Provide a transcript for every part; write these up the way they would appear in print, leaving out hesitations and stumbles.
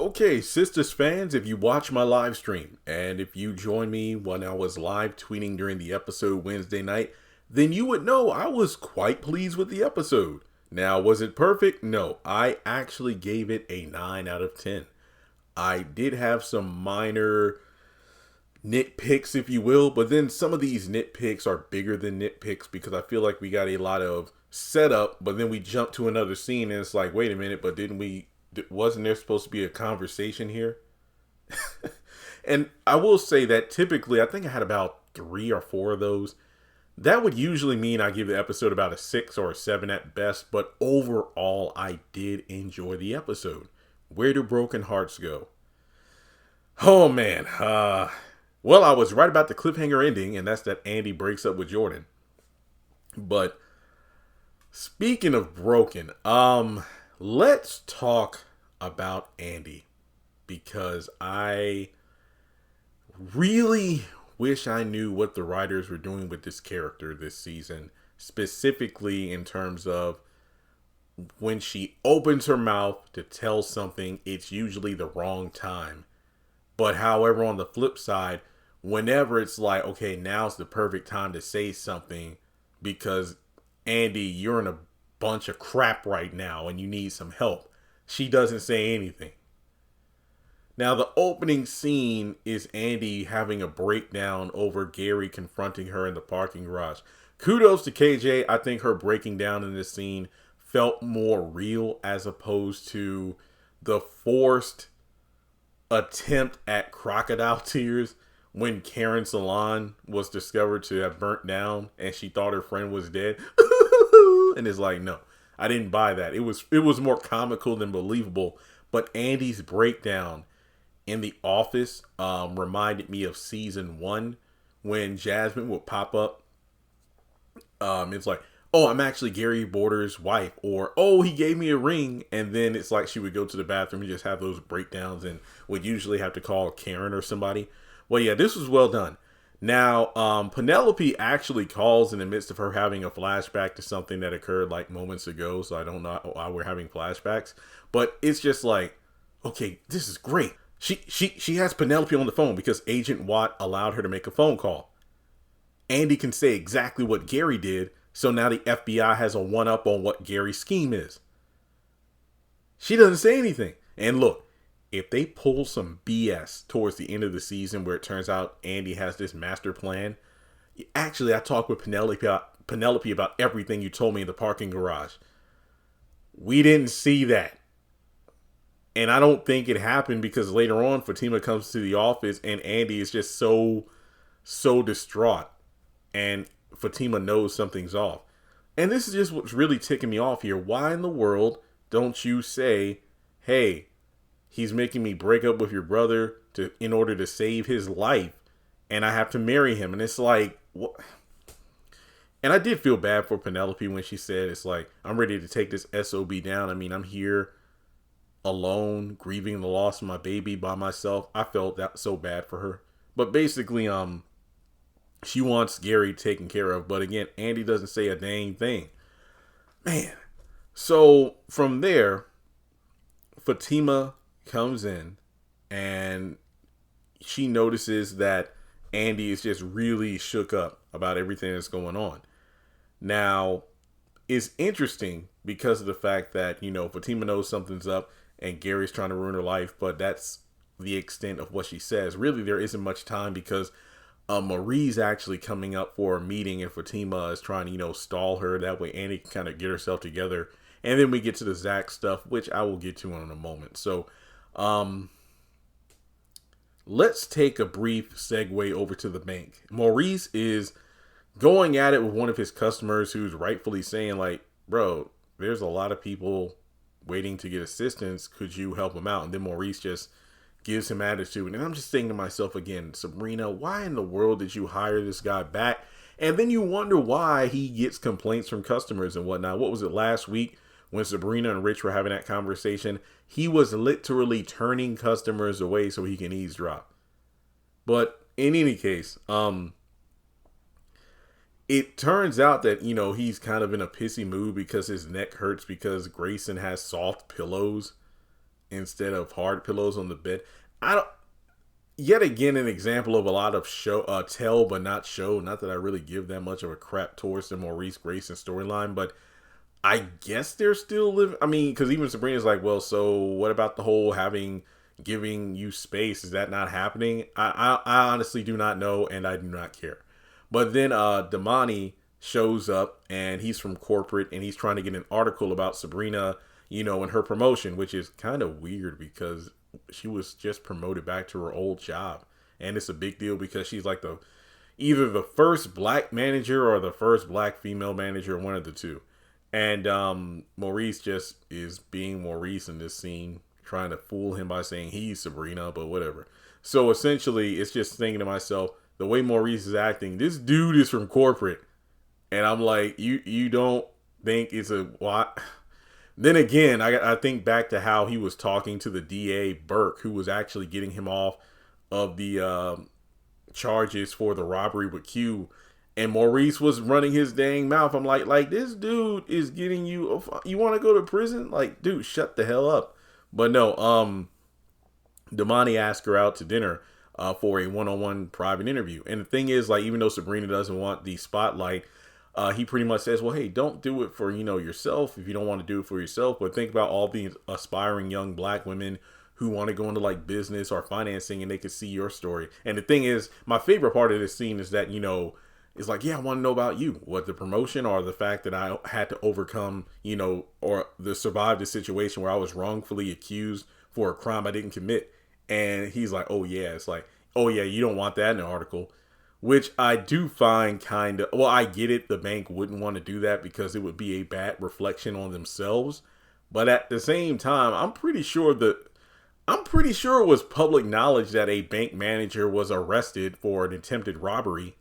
Okay, Sistas fans, if you watch my live stream and if you joined me when I was live tweeting during the episode Wednesday night, then you would know I was quite pleased with the episode. Now, was it perfect? No, I actually gave it a 9 out of 10. I did have some minor nitpicks, if you will, but then some of these nitpicks are bigger than nitpicks because I feel like we got a lot of setup, but then we jump to another scene and it's like, wait a minute, but wasn't there supposed to be a conversation here? And I will say that typically, I think I had about 3 or 4 of those. That would usually mean I give the episode about a 6 or a 7 at best, but overall, I did enjoy the episode. Where do broken hearts go? Oh man, well, I was right about the cliffhanger ending, and that's that Andy breaks up with Jordan. But speaking of broken, let's talk about Andy, because I really wish I knew what the writers were doing with this character this season, specifically in terms of when she opens her mouth to tell something, it's usually the wrong time. But however, on the flip side, whenever it's like, okay, now's the perfect time to say something because Andy, you're in a bunch of crap right now and you need some help, she doesn't say anything. Now, the opening scene is Andy having a breakdown over Gary confronting her in the parking garage. Kudos to KJ. I think her breaking down in this scene felt more real as opposed to the forced attempt at crocodile tears when Karen's salon was discovered to have burnt down and she thought her friend was dead. And it's like, no, I didn't buy that. It was more comical than believable. But Andy's breakdown in the office reminded me of season 1 when Jasmine would pop up. It's like, oh, I'm actually Gary Border's wife, or oh, he gave me a ring. And then it's like she would go to the bathroom and just have those breakdowns and would usually have to call Karen or somebody. Well, yeah, this was well done. Now, Penelope actually calls in the midst of her having a flashback to something that occurred like moments ago. So I don't know why we're having flashbacks, but it's just like, okay, this is great. She has Penelope on the phone because Agent Watt allowed her to make a phone call. Andy can say exactly what Gary did, so now the FBI has a one-up on what Gary's scheme is. She doesn't say anything. And look, if they pull some BS towards the end of the season where it turns out Andy has this master plan, actually, I talked with Penelope about everything you told me in the parking garage. We didn't see that. And I don't think it happened because later on, Fatima comes to the office and Andy is just so distraught. And Fatima knows something's off. And this is just what's really ticking me off here. Why in the world don't you say, hey, he's making me break up with your brother in order to save his life, and I have to marry him? And it's like, what? And I did feel bad for Penelope when she said, it's like, I'm ready to take this SOB down. I mean, I'm here alone, grieving the loss of my baby by myself. I felt that so bad for her. But basically, she wants Gary taken care of. But again, Andy doesn't say a dang thing. Man. So from there, Fatima comes in and she notices that Andy is just really shook up about everything that's going on. Now, it's interesting because of the fact that, Fatima knows something's up and Gary's trying to ruin her life, but that's the extent of what she says. Really, there isn't much time because Marie's actually coming up for a meeting and Fatima is trying to, stall her. That way Annie can kind of get herself together. And then we get to the Zach stuff, which I will get to in a moment. So, let's take a brief segue over to the bank. Maurice is going at it with one of his customers who's rightfully saying like, bro, there's a lot of people waiting to get assistance. Could you help them out? And then Maurice just gives him attitude. And I'm just thinking to myself again, Sabrina, why in the world did you hire this guy back? And then you wonder why he gets complaints from customers and whatnot. What was it last week when Sabrina and Rich were having that conversation? He was literally turning customers away so he can eavesdrop. But in any case, it turns out that, he's kind of in a pissy mood because his neck hurts because Grayson has soft pillows. instead of hard pillows on the bed. I don't. Yet again, an example of a lot of show tell but not show. Not that I really give that much of a crap towards the Maurice Grayson storyline, but I guess they're still living. I mean, because even Sabrina's like, well, so what about the whole giving you space? Is that not happening? I honestly do not know, and I do not care. But then Damani shows up, and he's from corporate, and he's trying to get an article about Sabrina, and her promotion, which is kind of weird because she was just promoted back to her old job, and it's a big deal because she's like either the first black manager or the first black female manager, one of the two. And Maurice just is being Maurice in this scene, trying to fool him by saying he's Sabrina, but whatever. So essentially, it's just thinking to myself, the way Maurice is acting, this dude is from corporate. And I'm like, you don't think it's a what? Then again, I think back to how he was talking to the DA, Burke, who was actually getting him off of the charges for the robbery with Q. And Maurice was running his dang mouth. I'm like this dude is getting you. You want to go to prison? Like, dude, shut the hell up. But no, Damani asked her out to dinner for a one-on-one private interview. And the thing is, like, even though Sabrina doesn't want the spotlight, he pretty much says, well, hey, don't do it for, yourself if you don't want to do it for yourself. But think about all the aspiring young black women who want to go into like business or financing and they could see your story. And the thing is, my favorite part of this scene is that, it's like, yeah, I want to know about you. What, the promotion or the fact that I had to overcome, or survive the situation where I was wrongfully accused for a crime I didn't commit. And he's like, oh, yeah. It's like, oh, yeah, you don't want that in the article, which I do find kind of, well, I get it. The bank wouldn't want to do that because it would be a bad reflection on themselves. But at the same time, I'm pretty sure it was public knowledge that a bank manager was arrested for an attempted robbery.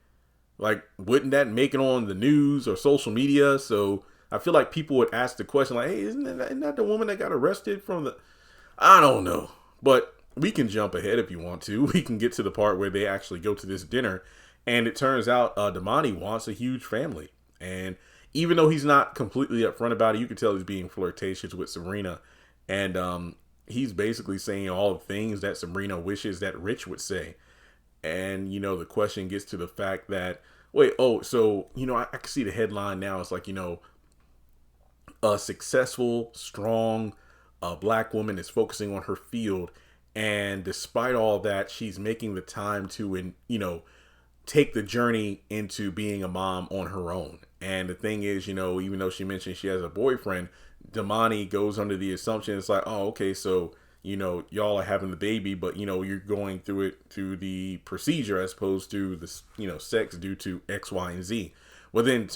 Like, wouldn't that make it on the news or social media? So I feel like people would ask the question like, hey, isn't that the woman that got arrested from the... I don't know. But we can jump ahead if you want to. We can get to the part where they actually go to this dinner. And it turns out Damani wants a huge family. And even though he's not completely upfront about it, you can tell he's being flirtatious with Sabrina. And he's basically saying all the things that Sabrina wishes that Rich would say. And, the question gets to the fact that, I can see the headline now. It's like, a successful, strong black woman is focusing on her field. And despite all that, she's making the time to, take the journey into being a mom on her own. And the thing is, even though she mentioned she has a boyfriend, Damani goes under the assumption it's like, oh, okay, so y'all are having the baby, but, you're going through the procedure as opposed to the, sex due to X, Y, and Z. Well, then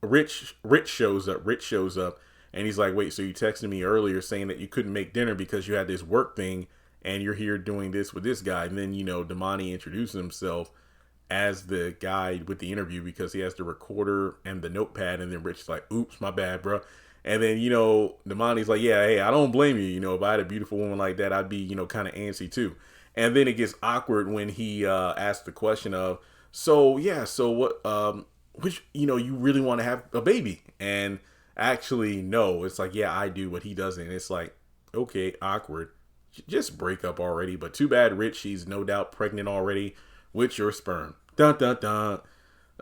Rich shows up and he's like, wait, so you texted me earlier saying that you couldn't make dinner because you had this work thing and you're here doing this with this guy. And then, Damani introduces himself as the guy with the interview because he has the recorder and the notepad. And then Rich is like, oops, my bad, bro. And then, Damani's like, yeah, hey, I don't blame you. If I had a beautiful woman like that, I'd be, kind of antsy too. And then it gets awkward when he asks the question of, so what, you really want to have a baby? And actually, no, it's like, yeah, I do, but he doesn't. It's like, okay, awkward. Just break up already. But too bad, Rich, she's no doubt pregnant already with your sperm. Dun, dun, dun.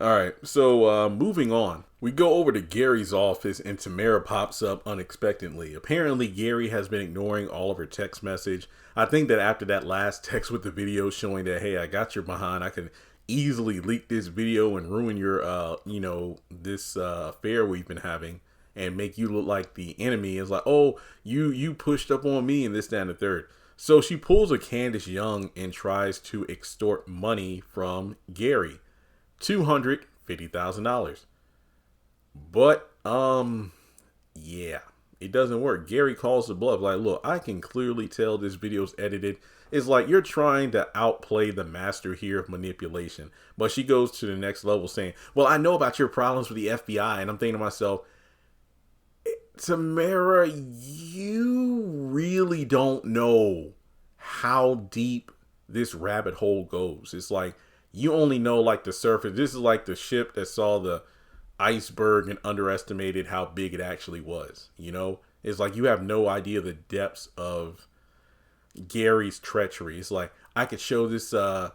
All right, so moving on. We go over to Gary's office and Tamara pops up unexpectedly. Apparently, Gary has been ignoring all of her text message. I think that after that last text with the video showing that, hey, I got your behind, I can easily leak this video and ruin your, this affair we've been having and make you look like the enemy. It's like, oh, you pushed up on me and this, that, and the third. So she pulls a Candace Young and tries to extort money from Gary. $250,000. But, yeah, it doesn't work. Gary calls the bluff. Like, look, I can clearly tell this video's edited. It's like you're trying to outplay the master here of manipulation. But she goes to the next level saying, well, I know about your problems with the FBI. And I'm thinking to myself, Tamara, you really don't know how deep this rabbit hole goes. It's like, you only know like the surface. This is like the ship that saw the iceberg and underestimated how big it actually was. It's like you have no idea the depths of Gary's treachery. It's like, I could show this, to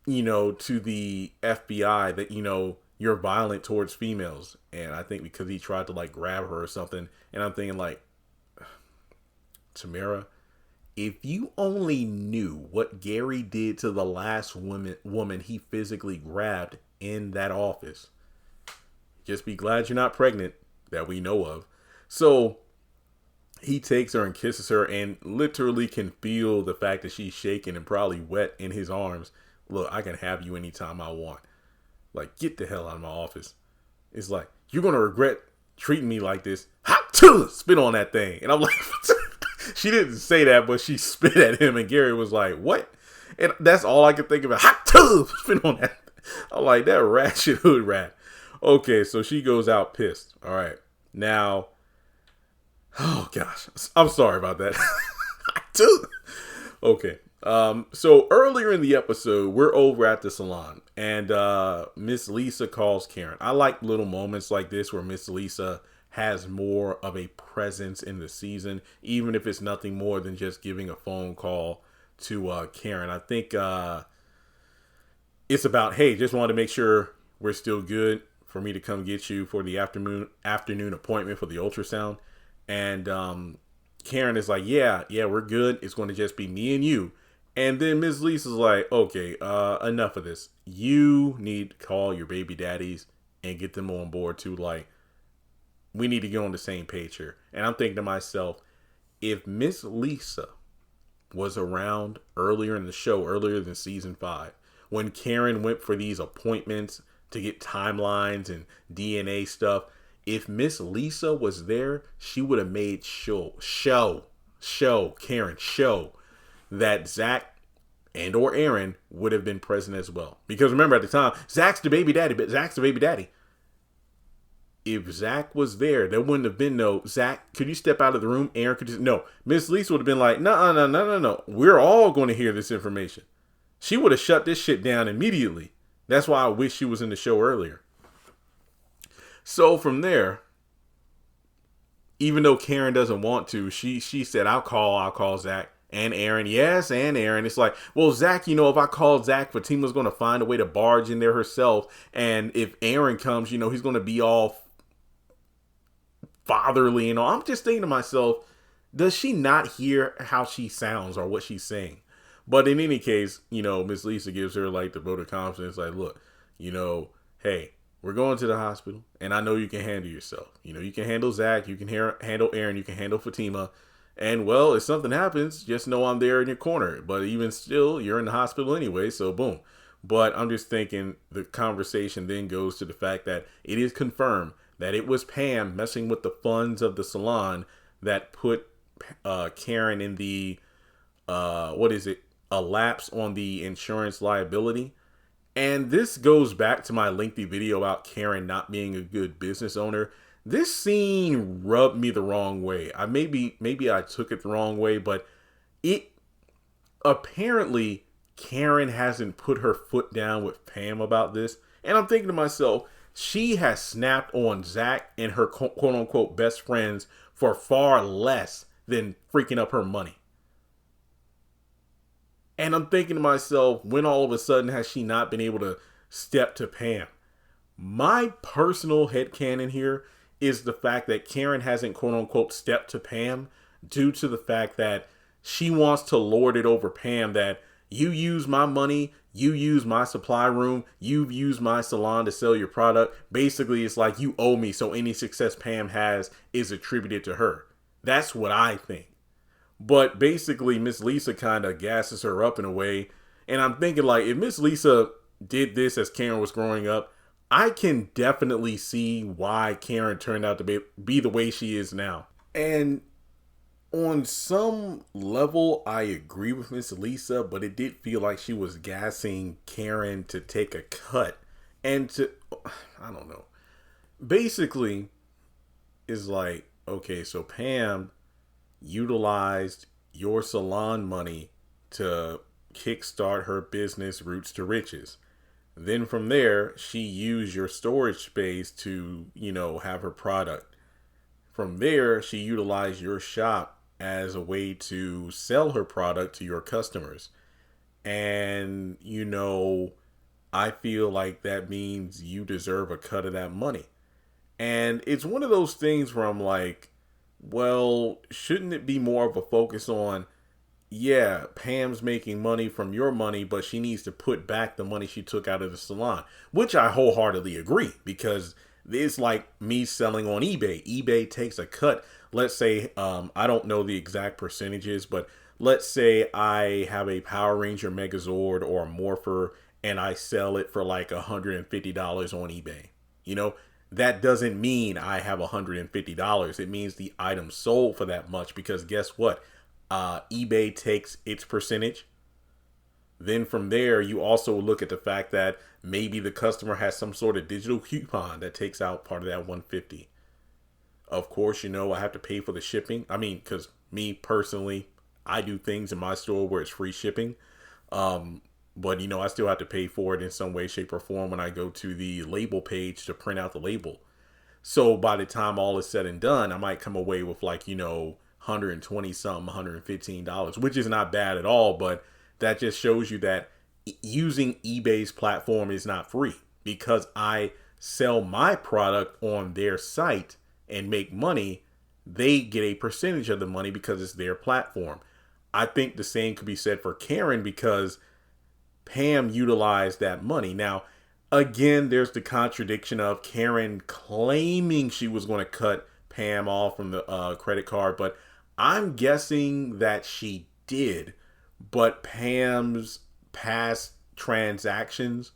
the FBI that, you're violent towards females. And I think because he tried to like grab her or something. And I'm thinking like, Tamara, if you only knew what Gary did to the last woman he physically grabbed in that office, just be glad you're not pregnant that we know of. So he takes her and kisses her and literally can feel the fact that she's shaking and probably wet in his arms. Look, I can have you anytime I want. Like, get the hell out of my office. It's like, you're going to regret treating me like this. Hot spit on that thing. And I'm like, she didn't say that, but she spit at him. And Gary was like, what? And that's all I could think about. Hot spit on that. I'm like, that ratchet hood rat. Okay, so she goes out pissed. All right. Now, oh gosh, I'm sorry about that. Okay. So earlier in the episode, we're over at the salon and Miss Lisa calls Karen. I like little moments like this where Miss Lisa has more of a presence in the season, even if it's nothing more than just giving a phone call to Karen. I think it's about, hey, just wanted to make sure we're still good for me to come get you for the afternoon appointment for the ultrasound. And Karen is like, yeah, we're good. It's going to just be me and you. And then Ms. Lisa's like, okay, enough of this. You need to call your baby daddies and get them on board too. Like, we need to get on the same page here. And I'm thinking to myself, if Miss Lisa was around earlier in the show, earlier than season 5, when Karen went for these appointments to get timelines and DNA stuff, if Miss Lisa was there, she would have made show that Zach and or Aaron would have been present as well. Because remember, at the time, Zach's the baby daddy. If Zach was there, there wouldn't have been no, Zach, could you step out of the room? Aaron could just, no. Miss Lisa would have been like, no. We're all going to hear this information. She would have shut this shit down immediately. That's why I wish she was in the show earlier. So from there, even though Karen doesn't want to, she said, I'll call Zach and Aaron. Yes, and Aaron. It's like, well, Zach, if I call Zach, Fatima's going to find a way to barge in there herself. And if Aaron comes, he's going to be all fatherly and all. I'm just thinking to myself, does she not hear how she sounds or what she's saying? But in any case, Miss Lisa gives her like the vote of confidence. Like, look, hey, we're going to the hospital and I know you can handle yourself. You can handle Zach, you can handle Aaron, you can handle Fatima. And well, if something happens, just know I'm there in your corner. But even still, you're in the hospital anyway. So boom. But I'm just thinking the conversation then goes to the fact that it is confirmed that it was Pam messing with the funds of the salon that put Karen in the, a lapse on the insurance liability. And this goes back to my lengthy video about Karen not being a good business owner. This scene rubbed me the wrong way. Maybe I took it the wrong way, but it apparently Karen hasn't put her foot down with Pam about this. And I'm thinking to myself, she has snapped on Zach and her quote unquote best friends for far less than freaking up her money. And I'm thinking to myself, when all of a sudden has she not been able to step to Pam? My personal headcanon here is the fact that Karen hasn't quote unquote stepped to Pam due to the fact that she wants to lord it over Pam, that you use my money, you use my supply room, you've used my salon to sell your product. Basically, it's like you owe me, so any success Pam has is attributed to her. That's what I think. But basically, Miss Lisa kind of gasses her up in a way. And I'm thinking, like, if Miss Lisa did this as Karen was growing up, I can definitely see why Karen turned out to be the way she is now. And on some level, I agree with Miss Lisa, but it did feel like she was gassing Karen to take a cut. And I don't know. Basically, it's like, okay, so Pam utilized your salon money to kickstart her business Roots to Riches. Then from there, she used your storage space to, have her product. From there, she utilized your shop as a way to sell her product to your customers. And, I feel like that means you deserve a cut of that money. And it's one of those things where I'm like, well, shouldn't it be more of a focus on, yeah, Pam's making money from your money, but she needs to put back the money she took out of the salon, which I wholeheartedly agree, because it's like me selling on eBay. eBay takes a cut. Let's say, I don't know the exact percentages, but let's say I have a Power Ranger Megazord or a Morpher and I sell it for like $150 on eBay. You know, that doesn't mean I have $150. It means the item sold for that much, because guess what? eBay takes its percentage. Then from there, you also look at the fact that maybe the customer has some sort of digital coupon that takes out part of that 150. Of course, I have to pay for the shipping. I mean, because me personally, I do things in my store where it's free shipping. But, I still have to pay for it in some way, shape, or form when I go to the label page to print out the label. So by the time all is said and done, I might come away with like, 120 something, $115, which is not bad at all. But that just shows you that using eBay's platform is not free, because I sell my product on their site and make money. They get a percentage of the money because it's their platform. I think the same could be said for Karen, because Pam utilized that money. Now, again, there's the contradiction of Karen claiming she was going to cut Pam off from the credit card, but I'm guessing that she did. But Pam's past transactions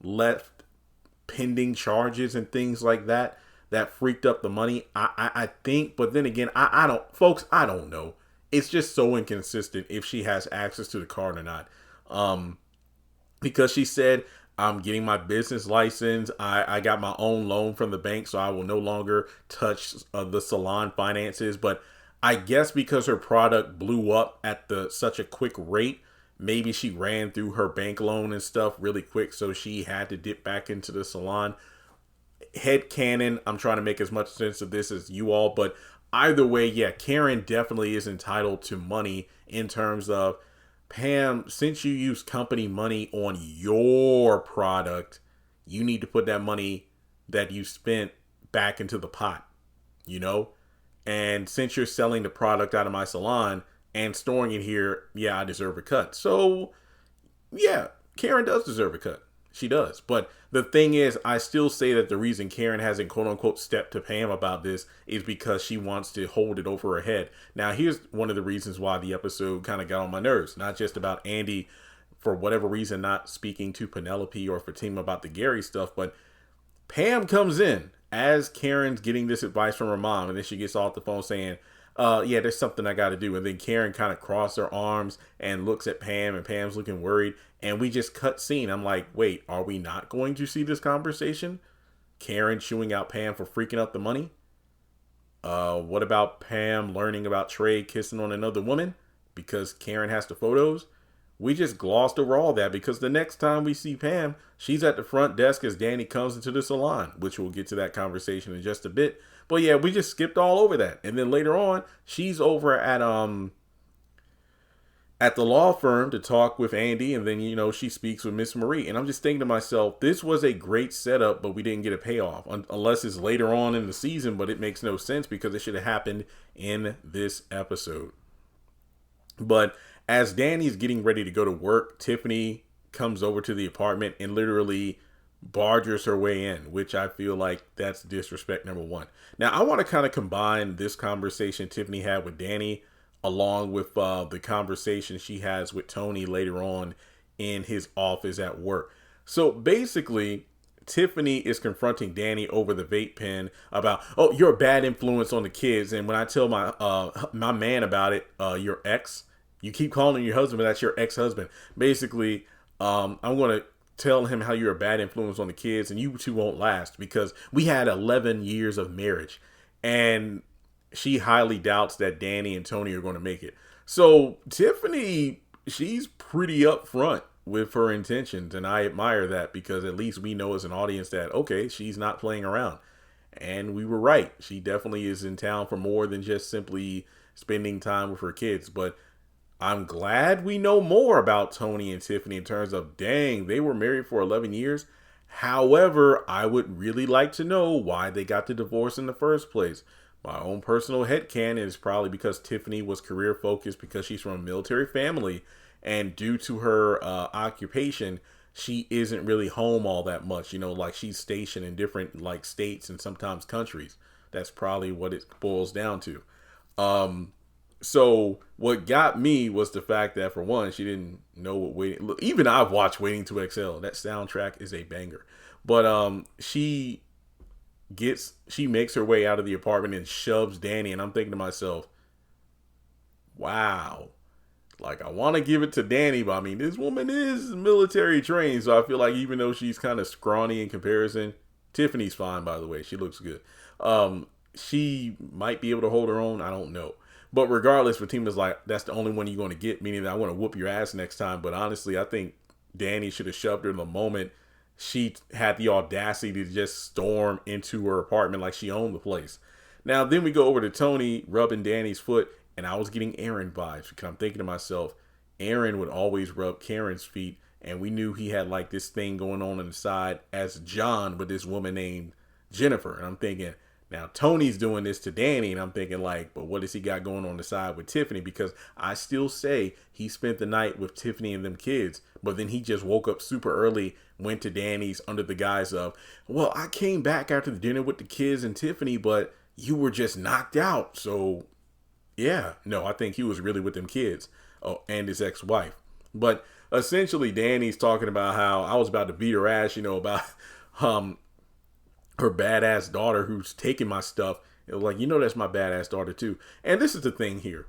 left pending charges and things like that freaked up the money. I think, but then again, I don't, folks, I don't know. It's just so inconsistent if she has access to the card or not. Because she said, I'm getting my business license. I got my own loan from the bank, so I will no longer touch the salon finances. But I guess because her product blew up at such a quick rate, maybe she ran through her bank loan and stuff really quick, so she had to dip back into the salon. Headcanon, I'm trying to make as much sense of this as you all, but either way, yeah, Karen definitely is entitled to money in terms of, Pam, since you use company money on your product, you need to put that money that you spent back into the pot, And since you're selling the product out of my salon and storing it here, yeah, I deserve a cut. So, yeah, Karen does deserve a cut. She does. But the thing is, I still say that the reason Karen hasn't quote unquote stepped to Pam about this is because she wants to hold it over her head. Now, here's one of the reasons why the episode kind of got on my nerves. Not just about Andy, for whatever reason, not speaking to Penelope or Fatima about the Gary stuff, but Pam comes in as Karen's getting this advice from her mom, and then she gets off the phone saying, yeah, there's something I got to do. And then Karen kind of crosses her arms and looks at Pam, and Pam's looking worried. And we just cut scene. I'm like, wait, are we not going to see this conversation? Karen chewing out Pam for freaking up the money? What about Pam learning about Trey kissing on another woman because Karen has the photos? We just glossed over all that, because the next time we see Pam, she's at the front desk as Danni comes into the salon, which we'll get to that conversation in just a bit. But yeah, we just skipped all over that. And then later on, she's over at the law firm to talk with Andy, and then, she speaks with Miss Marie. And I'm just thinking to myself, this was a great setup, but we didn't get a payoff, unless it's later on in the season, but it makes no sense because it should have happened in this episode. But as Danny's getting ready to go to work, Tiffany comes over to the apartment and literally barges her way in, which I feel like that's disrespect number one. Now, I want to kind of combine this conversation Tiffany had with Danny along with the conversation she has with Tony later on in his office at work. So basically, Tiffany is confronting Danny over the vape pen about, oh, you're a bad influence on the kids. And when I tell my man about it, your ex, you keep calling your husband, but that's your ex-husband. Basically, I'm going to tell him how you're a bad influence on the kids, and you two won't last because we had 11 years of marriage. And she highly doubts that Danny and Tony are going to make it. So Tiffany, she's pretty upfront with her intentions, and I admire that, because at least we know as an audience that, okay, she's not playing around. And we were right. She definitely is in town for more than just simply spending time with her kids. But I'm glad we know more about Tony and Tiffany in terms of, dang, they were married for 11 years. However, I would really like to know why they got the divorce in the first place. My own personal headcanon is probably because Tiffany was career focused because she's from a military family. And due to her occupation, she isn't really home all that much. Like she's stationed in different like states and sometimes countries. That's probably what it boils down to. So what got me was the fact that, for one, she didn't know what waiting. Look, even I've watched Waiting to Exhale. That soundtrack is a banger. But she makes her way out of the apartment and shoves Danni, and I'm thinking to myself, wow. Like, I want to give it to Danni, but I mean, this woman is military trained, so I feel like even though she's kind of scrawny in comparison, Tiffany's fine, by the way. She looks good. She might be able to hold her own. I don't know. But regardless, Fatima's like, that's the only one you're going to get, meaning that I want to whoop your ass next time. But honestly, I think Danni should have shoved her the moment she had the audacity to just storm into her apartment like she owned the place. Now, then we go over to Tony rubbing Danny's foot, and I was getting Aaron vibes because I'm thinking to myself, Aaron would always rub Karen's feet, and we knew he had like this thing going on the side as John with this woman named Jennifer. And I'm thinking, now Tony's doing this to Danni, and I'm thinking like, but what does he got going on the side with Tiffany? Because I still say he spent the night with Tiffany and them kids, but then he just woke up super early, went to Danny's under the guise of, well, I came back after the dinner with the kids and Tiffany, but you were just knocked out. So yeah, no, I think he was really with them kids. Oh, and his ex-wife. But essentially, Danny's talking about how I was about to beat her ass, about her badass daughter who's taking my stuff. It was like, that's my badass daughter too. And this is the thing here.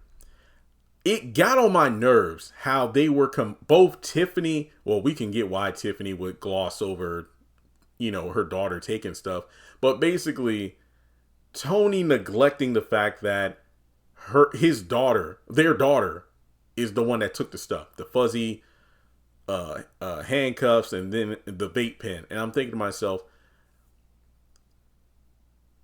It got on my nerves how they were both Tiffany. Well, we can get why Tiffany would gloss over, her daughter taking stuff. But basically, Tony neglecting the fact that their daughter is the one that took the stuff, the fuzzy handcuffs and then the vape pen. And I'm thinking to myself,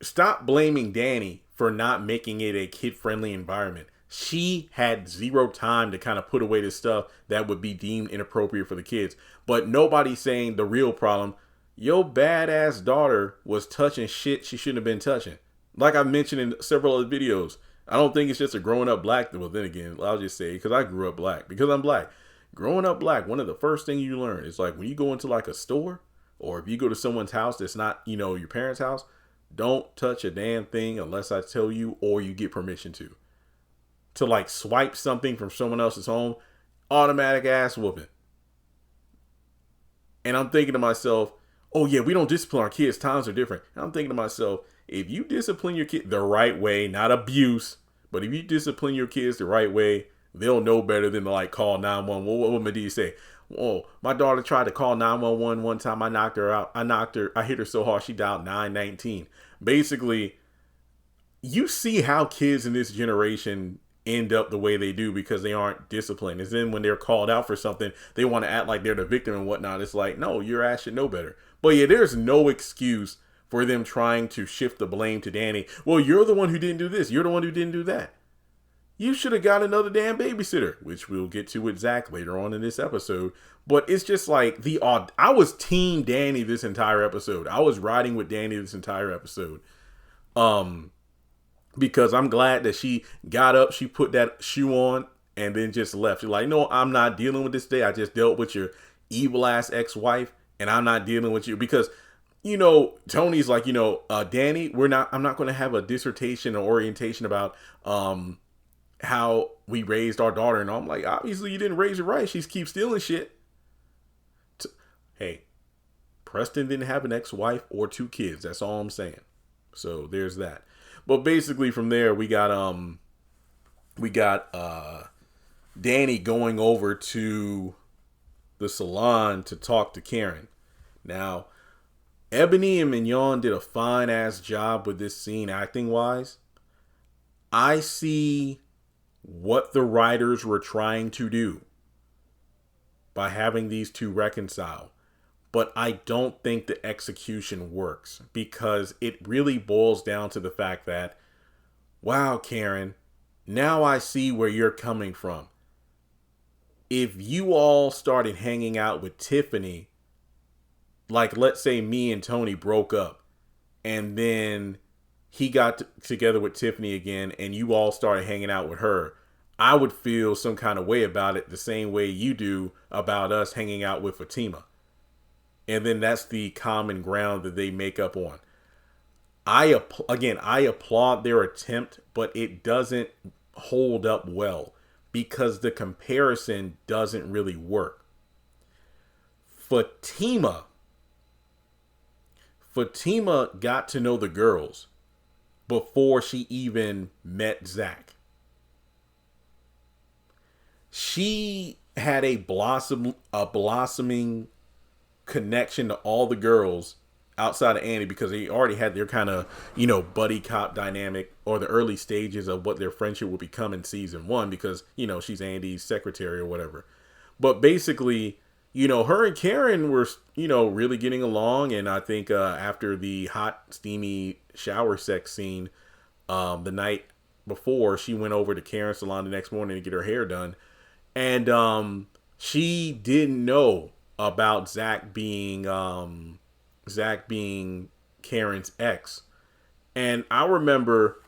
stop blaming Danni for not making it a kid-friendly environment. She had zero time to kind of put away this stuff that would be deemed inappropriate for the kids. But nobody's saying the real problem. Your badass daughter was touching shit she shouldn't have been touching. Like I mentioned in several other videos, I don't think it's just a growing up black. Well, then again, I'll just say, because I grew up black. Because I'm black. Growing up black, one of the first things you learn is like when you go into like a store, or if you go to someone's house that's not, your parents' house, don't touch a damn thing unless I tell you or you get permission to. To like swipe something from someone else's home, automatic ass whooping. And I'm thinking to myself, oh yeah, we don't discipline our kids. Times are different. And I'm thinking to myself, if you discipline your kid the right way, not abuse, but if you discipline your kids the right way, they'll know better than to like call 911. What would Medea say? Oh, my daughter tried to call 911 one time. I knocked her out. I hit her so hard she dialed 919. Basically, you see how kids in this generation end up the way they do because they aren't disciplined. And then when they're called out for something, they want to act like they're the victim and whatnot. It's like, no, your ass should know better. But yeah, there's no excuse for them trying to shift the blame to Danni. Well, you're the one who didn't do this. You're the one who didn't do that. You should have got another damn babysitter, which we'll get to with Zach later on in this episode. But it's just like I was team Danni this entire episode. I was riding with Danni this entire episode. Because I'm glad that she got up, she put that shoe on, and then just left. She's like, no, I'm not dealing with this day. I just dealt with your evil ass ex-wife, and I'm not dealing with you. Because, Tony's like, Danni, I'm not going to have a dissertation or orientation about how we raised our daughter. And I'm like, obviously you didn't raise her right. She keeps stealing shit. Hey, Preston didn't have an ex-wife or 2 kids. That's all I'm saying. So there's that. But basically from there, we got Danni going over to the salon to talk to Karen. Now, Ebony and Mignon did a fine ass job with this scene acting wise. I see what the writers were trying to do by having these two reconcile. But I don't think the execution works because it really boils down to the fact that, wow, Karen, now I see where you're coming from. If you all started hanging out with Tiffany, like let's say me and Tony broke up and then he got together with Tiffany again and you all started hanging out with her, I would feel some kind of way about it the same way you do about us hanging out with Fatima. And then that's the common ground that they make up on. I applaud their attempt, but it doesn't hold up well because the comparison doesn't really work. Fatima got to know the girls before she even met Zach. She had a blossoming connection to all the girls outside of Andy because they already had their kind of, buddy cop dynamic or the early stages of what their friendship would become in season 1 because, she's Andy's secretary or whatever. But basically, her and Karen were, really getting along. And I think after the hot, steamy shower sex scene the night before, she went over to Karen's salon the next morning to get her hair done. And she didn't know about Zach being Karen's ex. And I remember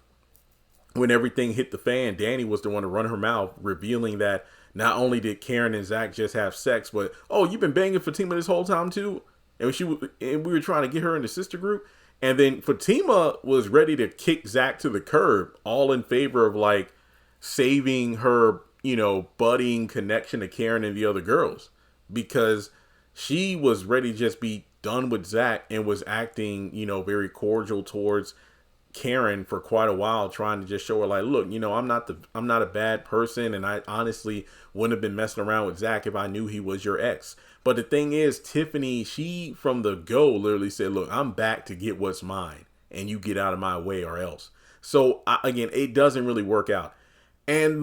when everything hit the fan, Danni was the one to run her mouth, revealing that not only did Karen and Zach just have sex, but, oh, you've been banging Fatima this whole time too? And we were trying to get her in the sister group. And then Fatima was ready to kick Zach to the curb, all in favor of like saving her, budding connection to Karen and the other girls, because she was ready to just be done with Zach and was acting, very cordial towards Karen for quite a while, trying to just show her like, look, I'm not a bad person. And I honestly wouldn't have been messing around with Zach if I knew he was your ex. But the thing is, Tiffany, she from the go literally said, look, I'm back to get what's mine and you get out of my way or else. So again, it doesn't really work out. And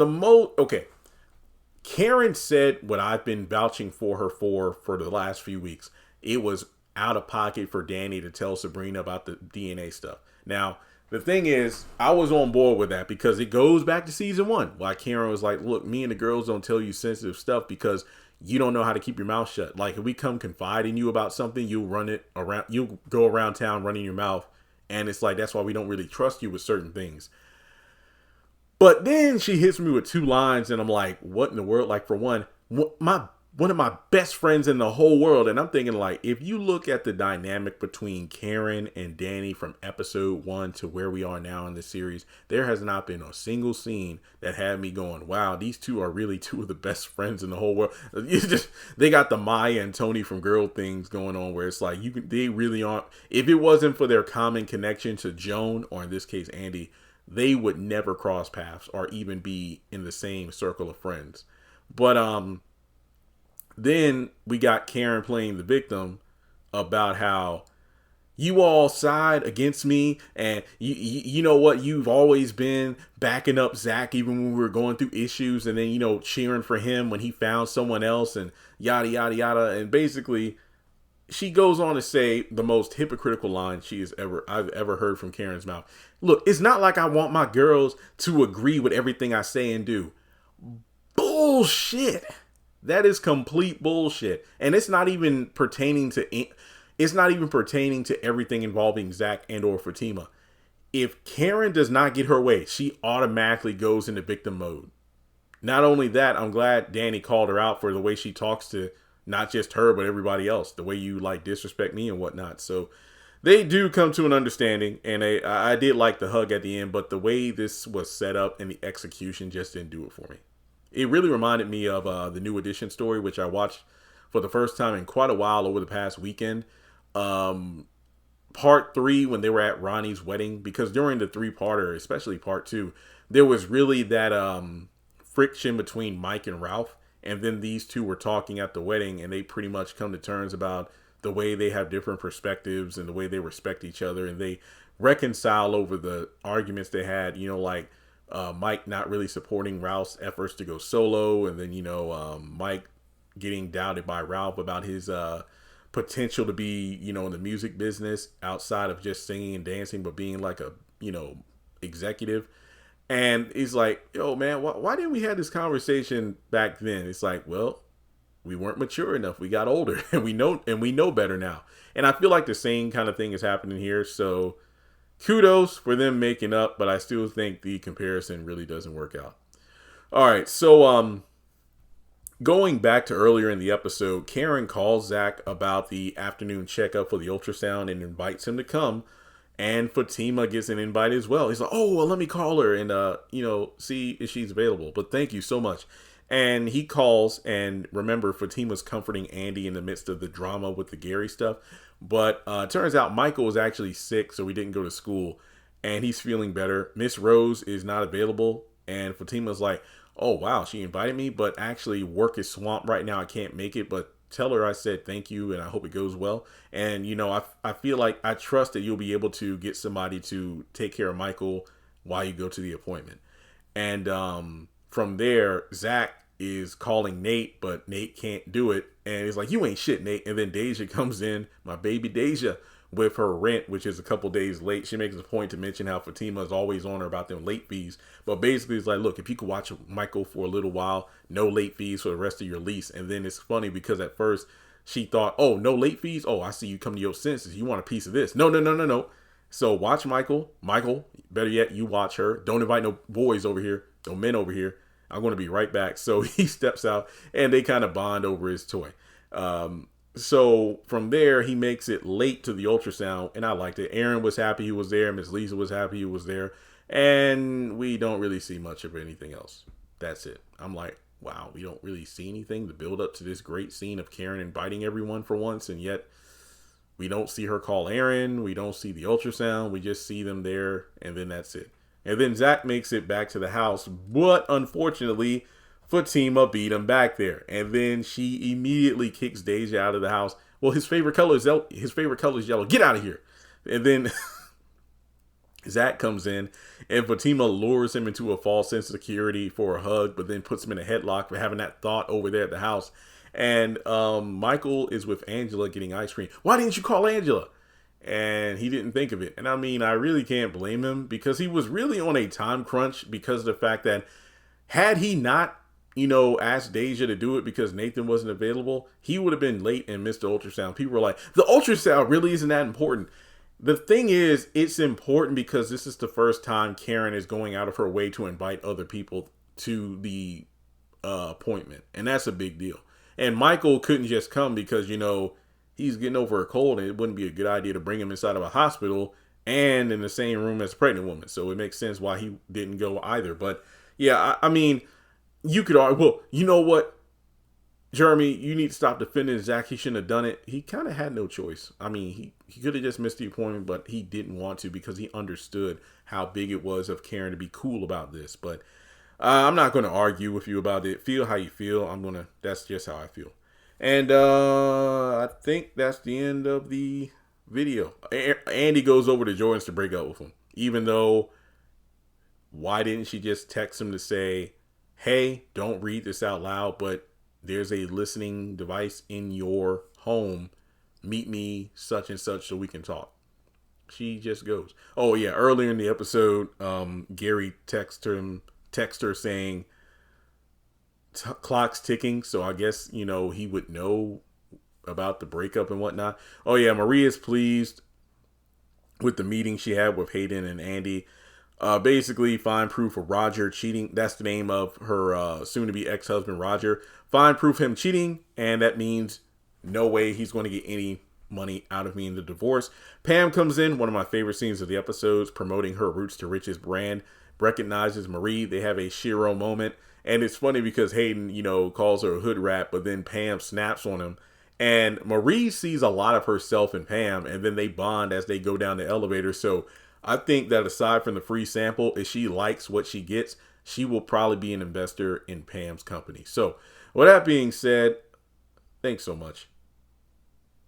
Karen said what I've been vouching for her for the last few weeks. It was out of pocket for Danni to tell Sabrina about the DNA stuff. Now, the thing is, I was on board with that because it goes back to season 1. Why Karen was like, look, me and the girls don't tell you sensitive stuff because you don't know how to keep your mouth shut. Like if we come confide in you about something, you'll go around town running your mouth. And it's like, that's why we don't really trust you with certain things. But then she hits me with 2 lines and I'm like, what in the world? Like for one of my best friends in the whole world. And I'm thinking like, if you look at the dynamic between Karen and Danni from episode 1 to where we are now in the series, there has not been a single scene that had me going, wow, these two are really 2 of the best friends in the whole world. They got the Maya and Tony from Girl things going on where it's like, they really aren't, if it wasn't for their common connection to Joan, or in this case, Andy, they would never cross paths or even be in the same circle of friends. But, then we got Karen playing the victim about how you all side against me and you know what, you've always been backing up Zach even when we were going through issues and then, cheering for him when he found someone else and yada, yada, yada. And basically she goes on to say the most hypocritical line I've ever heard from Karen's mouth. Look, it's not like I want my girls to agree with everything I say and do. Bullshit. That is complete bullshit. And it's not even pertaining to everything involving Zach and or Fatima. If Karen does not get her way, she automatically goes into victim mode. Not only that, I'm glad Danni called her out for the way she talks to not just her, but everybody else. The way you like disrespect me and whatnot. So they do come to an understanding. And I did like the hug at the end, but the way this was set up and the execution just didn't do it for me. It really reminded me of the New Edition story, which I watched for the first time in quite a while over the past weekend. Part 3, when they were at Ronnie's wedding, because during the 3-parter, especially part 2, there was really that friction between Mike and Ralph. And then these two were talking at the wedding and they pretty much come to terms about the way they have different perspectives and the way they respect each other. And they reconcile over the arguments they had, Mike not really supporting Ralph's efforts to go solo. And then, Mike getting doubted by Ralph about his potential to be, in the music business outside of just singing and dancing, but being like a, executive. And he's like, yo, man, why didn't we have this conversation back then? It's like, well, we weren't mature enough. We got older and we know better now. And I feel like the same kind of thing is happening here. So kudos for them making up, but I still think the comparison really doesn't work out. All right. So going back to earlier in the episode, Karen calls Zach about the afternoon checkup for the ultrasound and invites him to come. And Fatima gets an invite as well. He's like, oh, well, let me call her and, see if she's available. But thank you so much. And he calls, and remember, Fatima's comforting Andy in the midst of the drama with the Gary stuff. But it turns out Michael was actually sick, so he didn't go to school. And he's feeling better. Miss Rose is not available. And Fatima's like, oh, wow, she invited me. But actually, work is swamped right now. I can't make it. But tell her I said thank you and I hope it goes well. And, I feel like I trust that you'll be able to get somebody to take care of Michael while you go to the appointment. And from there, Zach is calling Nate, but Nate can't do it. And he's like, you ain't shit, Nate. And then Deja comes in, my baby Deja, with her rent, which is a couple days late. She makes a point to mention how Fatima is always on her about them late fees. But basically, it's like, look, if you could watch Michael for a little while, no late fees for the rest of your lease. And then it's funny because at first she thought, oh, no late fees? Oh, I see you come to your senses. You want a piece of this. No. So watch Michael. Michael, better yet, you watch her. Don't invite no boys over here. No men over here. I'm going to be right back. So he steps out and they kind of bond over his toy. So from there, he makes it late to the ultrasound, and I liked it. Aaron was happy he was there. Miss Lisa was happy he was there. And we don't really see much of anything else. That's it. I'm like, wow, we don't really see anything to build up to this great scene of Karen inviting everyone for once, and yet we don't see her call Aaron. We don't see the ultrasound. We just see them there, and then that's it. And then Zach makes it back to the house, but unfortunately, Fatima beat him back there, and then she immediately kicks Deja out of the house. Well, his favorite color is yellow. Get out of here! And then Zach comes in, and Fatima lures him into a false sense of security for a hug, but then puts him in a headlock for having that thought over there at the house. And Michael is with Angela getting ice cream. Why didn't you call Angela? And he didn't think of it. And I mean, I really can't blame him because he was really on a time crunch because of the fact that had he not, asked Deja to do it because Nathan wasn't available, he would have been late and missed the ultrasound. People were like, the ultrasound really isn't that important. The thing is, it's important because this is the first time Karen is going out of her way to invite other people to the appointment. And that's a big deal. And Michael couldn't just come because, he's getting over a cold and it wouldn't be a good idea to bring him inside of a hospital and in the same room as a pregnant woman. So it makes sense why he didn't go either. But yeah, I mean, you could argue, well, you know what, Jeremy, you need to stop defending Zach. He shouldn't have done it. He kind of had no choice. I mean, he could have just missed the appointment, but he didn't want to because he understood how big it was of Karen to be cool about this. But I'm not going to argue with you about it. Feel how you feel. That's just how I feel. And I think that's the end of the video. Andy goes over to Jordan's to break up with him. Even though, why didn't she just text him to say, hey, don't read this out loud, but there's a listening device in your home. Meet me such and such so we can talk. She just goes. Oh, yeah. Earlier in the episode, Gary texted her saying, clock's ticking, so I guess he would know about the breakup and whatnot. Oh yeah, Maria's pleased with the meeting she had with Hayden and Andy. Basically, find proof of Roger cheating. That's the name of her soon-to-be ex-husband, Roger. Find proof of him cheating, and that means no way he's going to get any money out of me in the divorce. Pam comes in, one of my favorite scenes of the episodes, promoting her Roots to Riches brand. Recognizes Marie. They have a Shiro moment. And it's funny because Hayden, calls her a hood rat, but then Pam snaps on him. And Marie sees a lot of herself in Pam, and then they bond as they go down the elevator. So I think that aside from the free sample, if she likes what she gets, she will probably be an investor in Pam's company. So with that being said, thanks so much.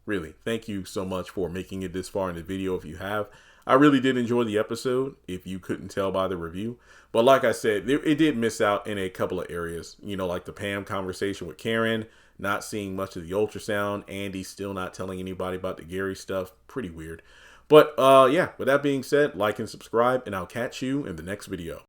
Really, thank you so much for making it this far in the video if you have. I really did enjoy the episode, if you couldn't tell by the review. But like I said, it did miss out in a couple of areas. Like the Pam conversation with Karen, not seeing much of the ultrasound, Andy still not telling anybody about the Gary stuff. Pretty weird. But yeah, with that being said, like and subscribe, and I'll catch you in the next video.